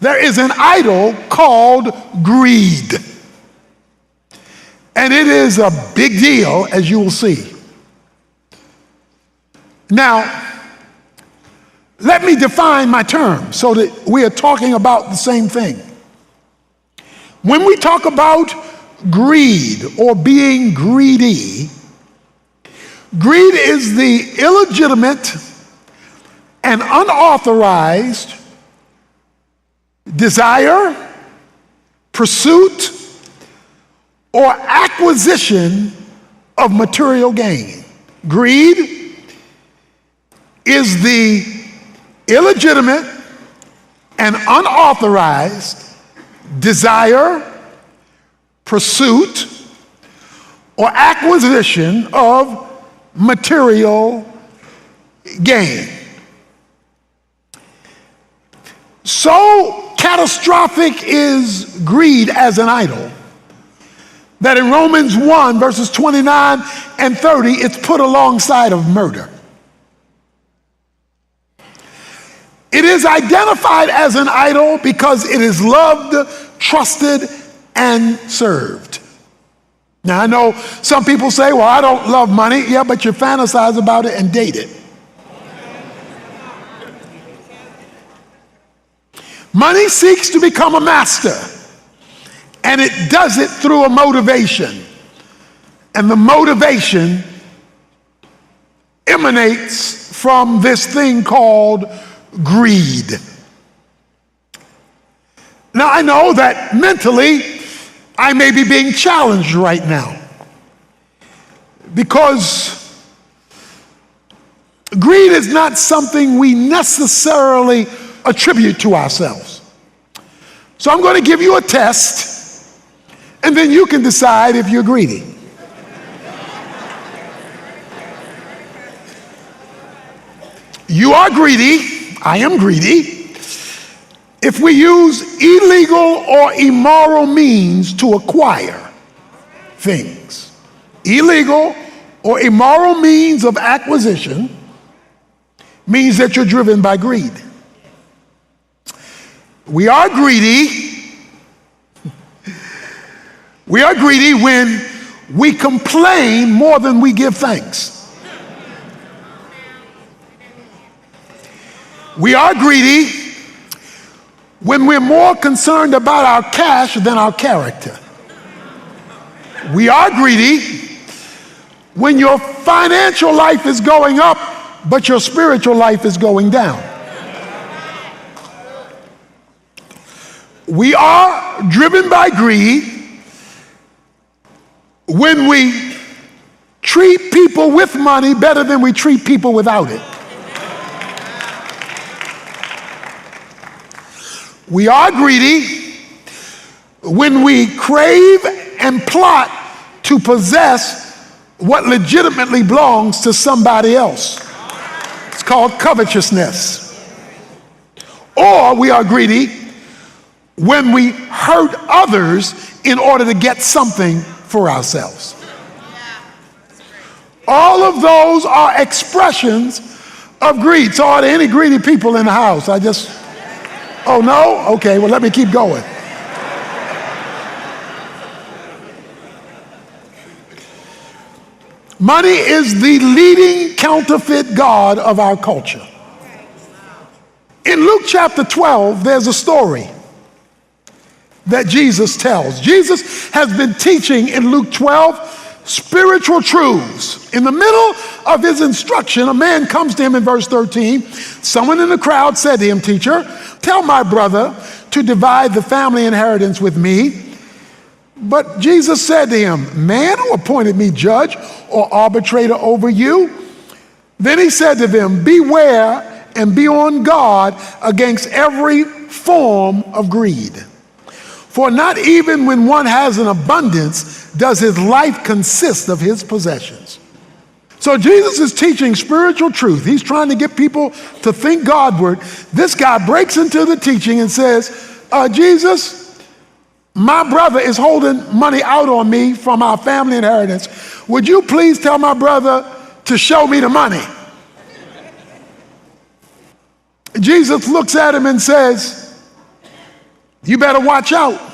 there is an idol called greed. And it is a big deal, as you will see. Now, let me define my term so that we are talking about the same thing. When we talk about greed or being greedy, greed is the illegitimate and unauthorized desire, pursuit, or acquisition of material gain. Greed is the illegitimate and unauthorized desire, pursuit, or acquisition of material gain. So catastrophic is greed as an idol that in Romans 1, verses 29 and 30, it's put alongside of murder. It is identified as an idol because it is loved, trusted, and served. Now, I know some people say, well, I don't love money. Yeah, but you fantasize about it and date it. Money seeks to become a master, and it does it through a motivation. And the motivation emanates from this thing called greed. Now, I know that mentally I may be being challenged right now because greed is not something we necessarily attribute to ourselves. So I'm going to give you a test, and then you can decide if you're greedy. You are greedy. I am greedy. If we use illegal or immoral means to acquire things, illegal or immoral means of acquisition means that you're driven by greed. We are greedy. We are greedy when we complain more than we give thanks. We are greedy when we're more concerned about our cash than our character. We are greedy when your financial life is going up, but your spiritual life is going down. We are driven by greed when we treat people with money better than we treat people without it. We are greedy when we crave and plot to possess what legitimately belongs to somebody else. It's called covetousness. Or we are greedy when we hurt others in order to get something for ourselves. All of those are expressions of greed. So are there any greedy people in the house? Oh no? Okay, well let me keep going. Money is the leading counterfeit god of our culture. In Luke chapter 12, there's a story that Jesus tells. Jesus has been teaching in Luke 12 spiritual truths. In the middle of his instruction, a man comes to him in verse 13. Someone in the crowd said to him, "Teacher, tell my brother to divide the family inheritance with me." But Jesus said to him, "Man, who appointed me judge or arbitrator over you?" Then he said to them, "Beware and be on guard against every form of greed. For not even when one has an abundance does his life consist of his possessions." So Jesus is teaching spiritual truth. He's trying to get people to think Godward. This guy breaks into the teaching and says, "Jesus, my brother is holding money out on me from our family inheritance. Would you please tell my brother to show me the money?" Jesus looks at him and says, You better watch out.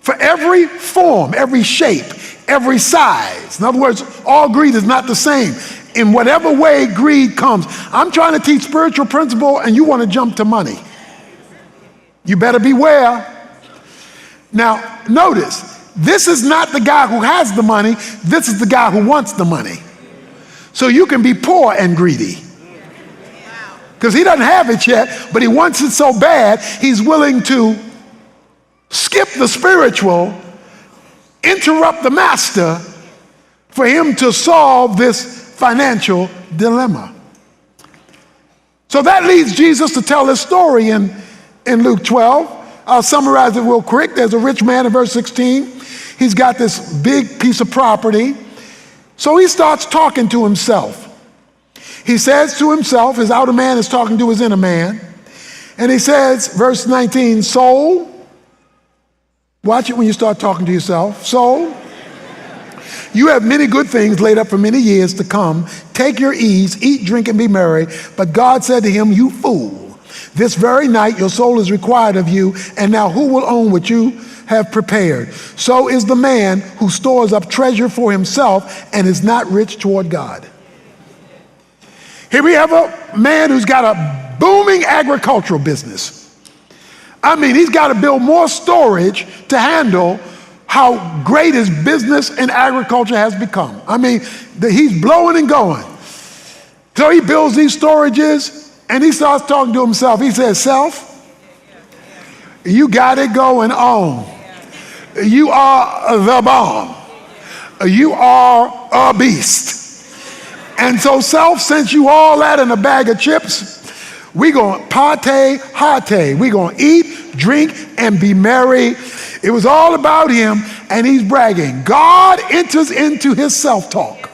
For every form, every shape, every size. In other words, all greed is not the same. In whatever way greed comes. I'm trying to teach spiritual principle and you want to jump to money. You better beware. Now, notice, this is not the guy who has the money. This is the guy who wants the money. So you can be poor and greedy. Because he doesn't have it yet, but he wants it so bad, he's willing to skip the spiritual, interrupt the master for him to solve this financial dilemma. So that leads Jesus to tell this story in Luke 12. I'll summarize it real quick. There's a rich man in verse 16. He's got this big piece of property. So he starts talking to himself. He says to himself, his outer man is talking to his inner man. And he says, verse 19, soul, watch it when you start talking to yourself. Soul, you have many good things laid up for many years to come. Take your ease, eat, drink, and be merry. But God said to him, you fool, this very night your soul is required of you, and now who will own what you have prepared? So is the man who stores up treasure for himself and is not rich toward God. Here we have a man who's got a booming agricultural business. I mean, he's got to build more storage to handle how great his business in agriculture has become. I mean, he's blowing and going. So he builds these storages and he starts talking to himself. He says, self, you got it going on. You are the bomb. You are a beast. And so self, since you all that in a bag of chips, we going to party, hearty. We going to eat, drink, and be merry. It was all about him, and he's bragging. God enters into his self-talk.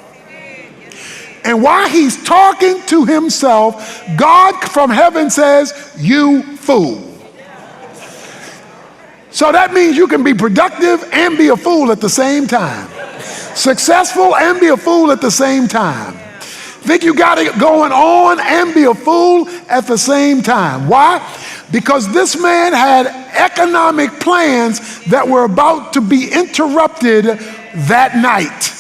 And while he's talking to himself, God from heaven says, you fool. So that means you can be productive and be a fool at the same time. Successful and be a fool at the same time. Think you got it going on and be a fool at the same time. Why? Because this man had economic plans that were about to be interrupted that night.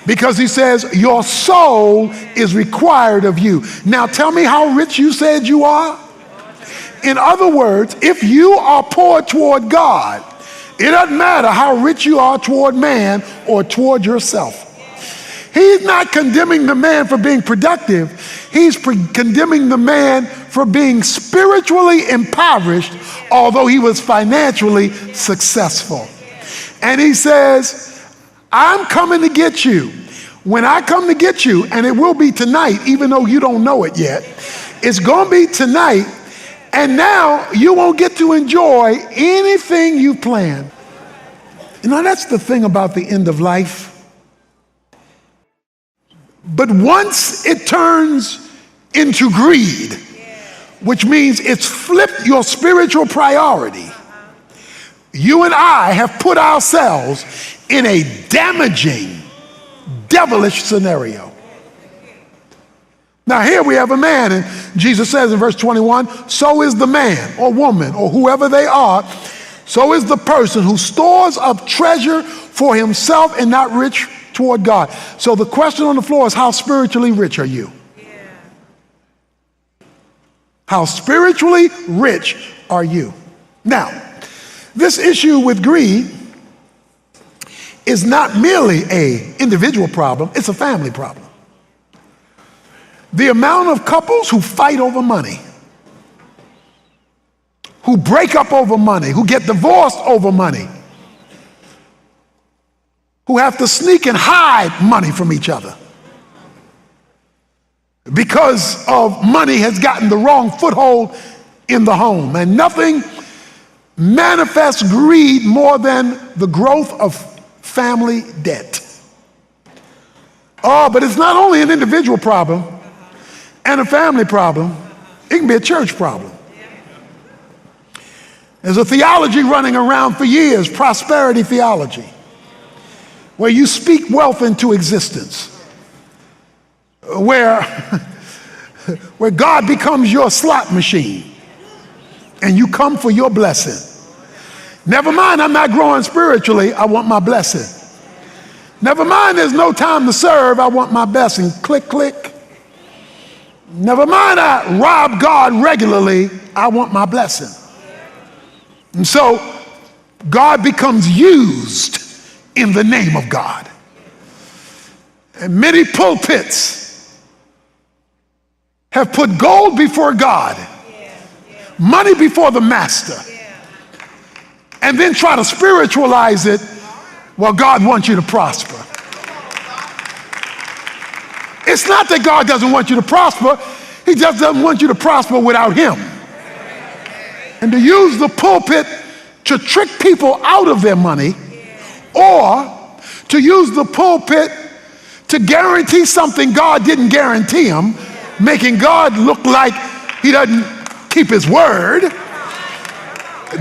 Because he says, your soul is required of you. Now tell me how rich you said you are. In other words, if you are poor toward God, it doesn't matter how rich you are toward man or toward yourself. He's not condemning the man for being productive. He's condemning the man for being spiritually impoverished, although he was financially successful. And he says, I'm coming to get you. When I come to get you, and it will be tonight, even though you don't know it yet, it's going to be tonight, and now you won't get to enjoy anything you planned. You know, that's the thing about the end of life. But once it turns into greed, which means it's flipped your spiritual priority, you and I have put ourselves in a damaging, devilish scenario. Now here we have a man, and Jesus says in verse 21, so is the man or woman or whoever they are, so is the person who stores up treasure for himself and not rich toward God. So the question on the floor is, how spiritually rich are you? How spiritually rich are you? Now, this issue with greed is not merely an individual problem, it's a family problem. The amount of couples who fight over money, who break up over money, who get divorced over money, who have to sneak and hide money from each other because of money has gotten the wrong foothold in the home. And nothing manifests greed more than the growth of family debt. Oh, but it's not only an individual problem and a family problem, it can be a church problem. There's a theology running around for years, prosperity theology, where you speak wealth into existence, where God becomes your slot machine. and you come for your blessing. Never mind, I'm not growing spiritually, I want my blessing. Never mind, there's no time to serve, I want my blessing. Click, click. Never mind, I rob God regularly, I want my blessing. And so God becomes used in the name of God. And many pulpits have put gold before God, money before the master, and then try to spiritualize it. Well, God wants you to prosper. It's not that God doesn't want you to prosper, he just doesn't want you to prosper without him. And to use the pulpit to trick people out of their money, or to use the pulpit to guarantee something God didn't guarantee him, making God look like he doesn't keep his word,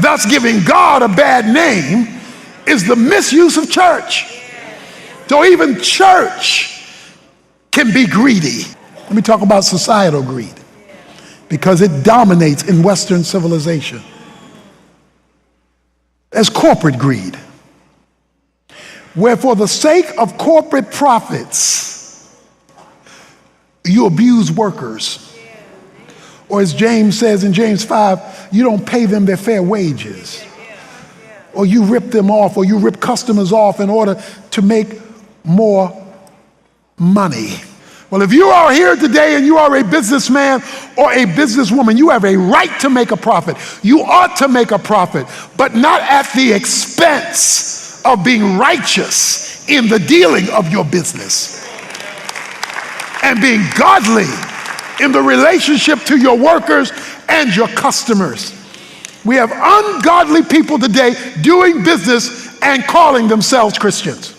thus giving God a bad name, is the misuse of church. So even church can be greedy. Let me talk about societal greed, because it dominates in Western civilization. As corporate greed, where for the sake of corporate profits, you abuse workers. Or as James says in James 5, you don't pay them their fair wages. Or you rip them off, or you rip customers off in order to make more money. Well, if you are here today and you are a businessman or a businesswoman, you have a right to make a profit. You ought to make a profit, but not at the expense of being righteous in the dealing of your business and being godly in the relationship to your workers and your customers. We have ungodly people today doing business and calling themselves Christians.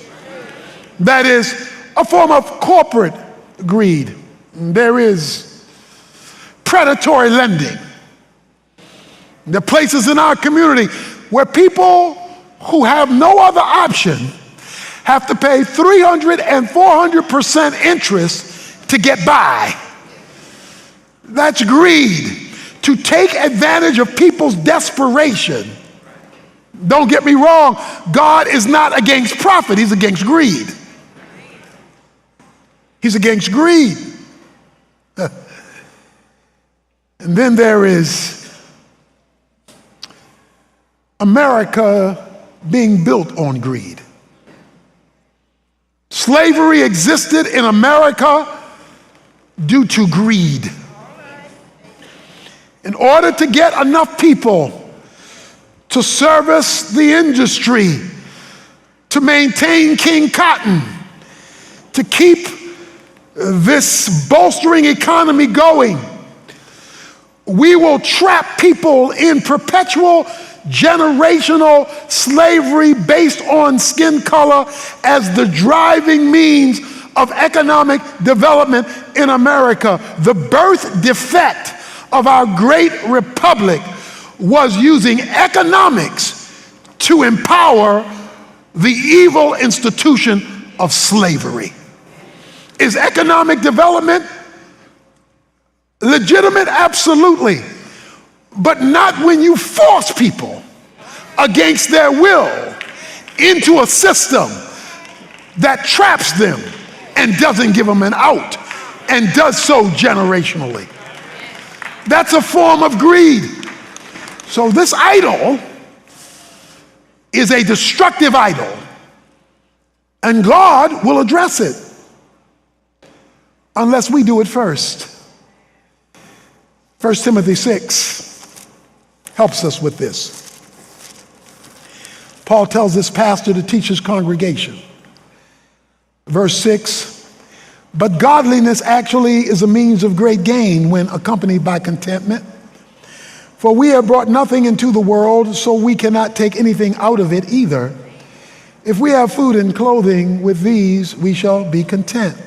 That is a form of corporate greed. There is predatory lending. There are places in our community where people who have no other option have to pay 300 and 400% interest to get by. That's greed, to take advantage of people's desperation. Don't get me wrong, God is not against profit, he's against greed. He's against greed. And then there is America being built on greed. Slavery existed in America due to greed. In order to get enough people to service the industry, to maintain King Cotton, to keep this bolstering economy going, we will trap people in perpetual generational slavery based on skin color as the driving means of economic development in America. The birth defect of our great republic was using economics to empower the evil institution of slavery. Is economic development legitimate? Absolutely. But not when you force people against their will into a system that traps them and doesn't give them an out, and does so generationally. That's a form of greed. So this idol is a destructive idol, and God will address it unless we do it first. 1 Timothy 6 helps us with this. Paul tells this pastor to teach his congregation. Verse 6, but godliness actually is a means of great gain when accompanied by contentment. For we have brought nothing into the world, so we cannot take anything out of it either. If we have food and clothing, with these we shall be content.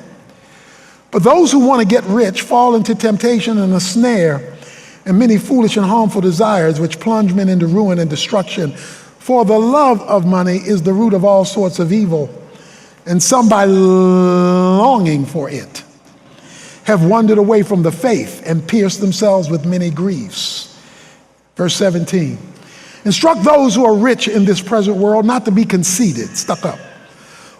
But those who want to get rich fall into temptation and a snare, and many foolish and harmful desires, which plunge men into ruin and destruction. For the love of money is the root of all sorts of evil, and some by longing for it have wandered away from the faith and pierced themselves with many griefs. Verse 17. Instruct those who are rich in this present world not to be conceited, stuck up,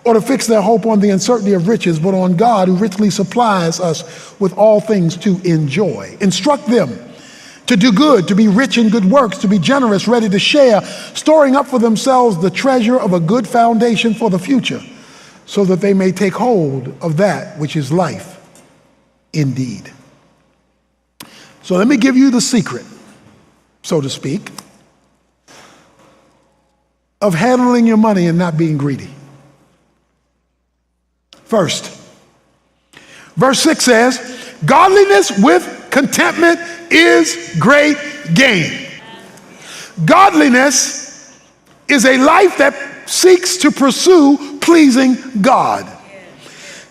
or to fix their hope on the uncertainty of riches, but on God who richly supplies us with all things to enjoy. Instruct them to do good, to be rich in good works, to be generous, ready to share, storing up for themselves the treasure of a good foundation for the future, so that they may take hold of that which is life indeed. So let me give you the secret, so to speak, of handling your money and not being greedy. First, verse 6 says, godliness with contentment is great gain. Godliness is a life that seeks to pursue pleasing God.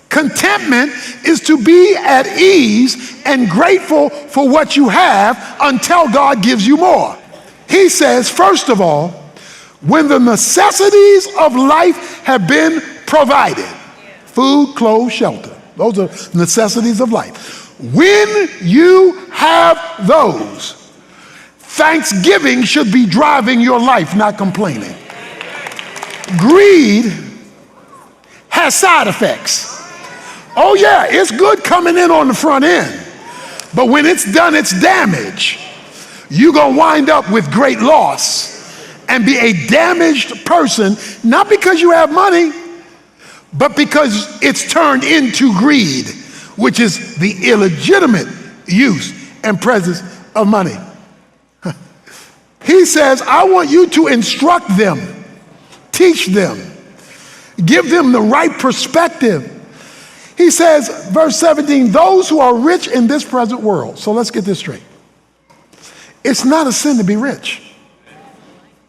Contentment is to be at ease and grateful for what you have until God gives you more. He says, first of all, when the necessities of life have been provided, food, clothes, shelter, those are necessities of life. When you have those, thanksgiving should be driving your life, not complaining. Greed has side effects. Oh yeah, it's good coming in on the front end, but when it's done its damage, you're gonna wind up with great loss and be a damaged person, not because you have money, but because it's turned into greed, which is the illegitimate use and presence of money. He says, I want you to instruct them, teach them, give them the right perspective. He says, verse 17, those who are rich in this present world. So let's get this straight. It's not a sin to be rich.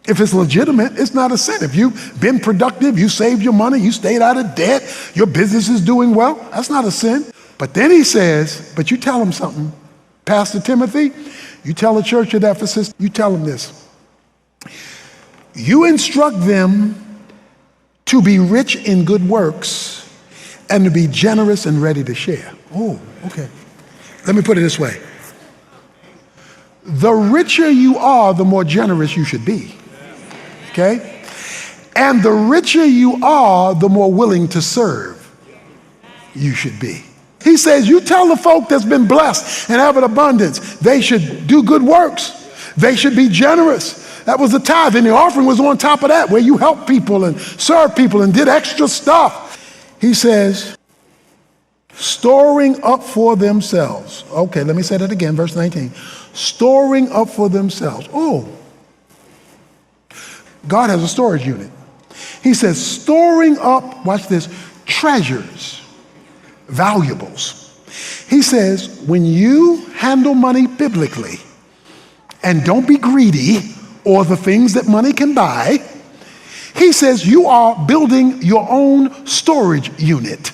If it's legitimate, it's not a sin. If you've been productive, you saved your money, you stayed out of debt, your business is doing well, that's not a sin. But then he says, but you tell them something. Pastor Timothy, you tell the church at Ephesus, you tell them this. You instruct them to be rich in good works and to be generous and ready to share. Oh, okay. Let me put it this way. The richer you are, the more generous you should be. Okay? And the richer you are, the more willing to serve you should be. He says, you tell the folk that's been blessed and have an abundance, they should do good works. They should be generous. That was the tithe, and the offering was on top of that, where you help people and serve people and did extra stuff. He says, storing up for themselves. Okay, let me say that again, verse 19. Storing up for themselves. Oh, God has a storage unit. He says, storing up, watch this, treasures, valuables. He says, when you handle money biblically and don't be greedy or the things that money can buy, he says you are building your own storage unit.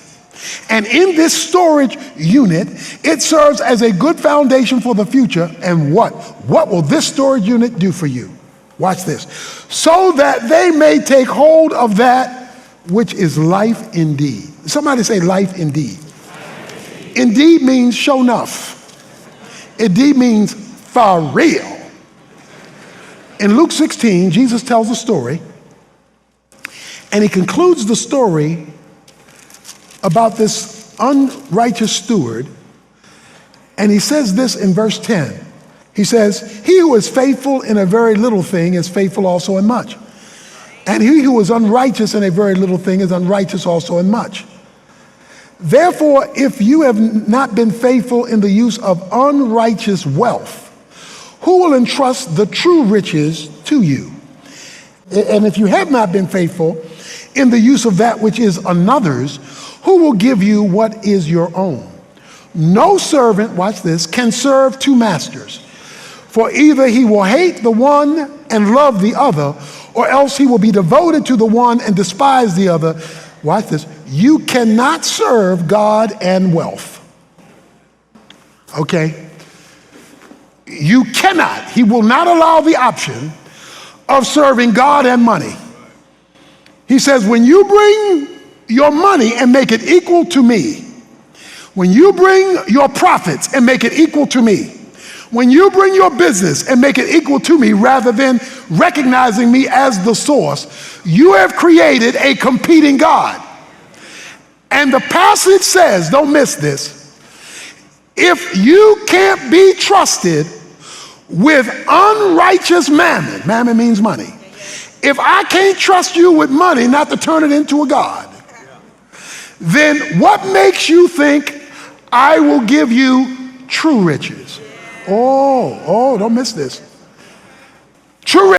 And in this storage unit, it serves as a good foundation for the future. And what? What will this storage unit do for you? Watch this. So that they may take hold of that which is life indeed. Somebody say life indeed. Indeed means show enough. Indeed means for real. In Luke 16, Jesus tells a story, and he concludes the story about this unrighteous steward, and he says this in verse 10. He says, he who is faithful in a very little thing is faithful also in much. And he who is unrighteous in a very little thing is unrighteous also in much. Therefore, if you have not been faithful in the use of unrighteous wealth, who will entrust the true riches to you? And if you have not been faithful in the use of that which is another's, who will give you what is your own? No servant, watch this, can serve two masters. For either he will hate the one and love the other, or else he will be devoted to the one and despise the other. Watch this. You cannot serve God and wealth. Okay? You cannot. He will not allow the option of serving God and money. He says, when you bring your money and make it equal to me, when you bring your profits and make it equal to me, when you bring your business and make it equal to me rather than recognizing me as the source, you have created a competing God. And the passage says, don't miss this, if you can't be trusted with unrighteous mammon, mammon means money, if I can't trust you with money not to turn it into a God, then what makes you think I will give you true riches? Oh, don't miss this. True riches.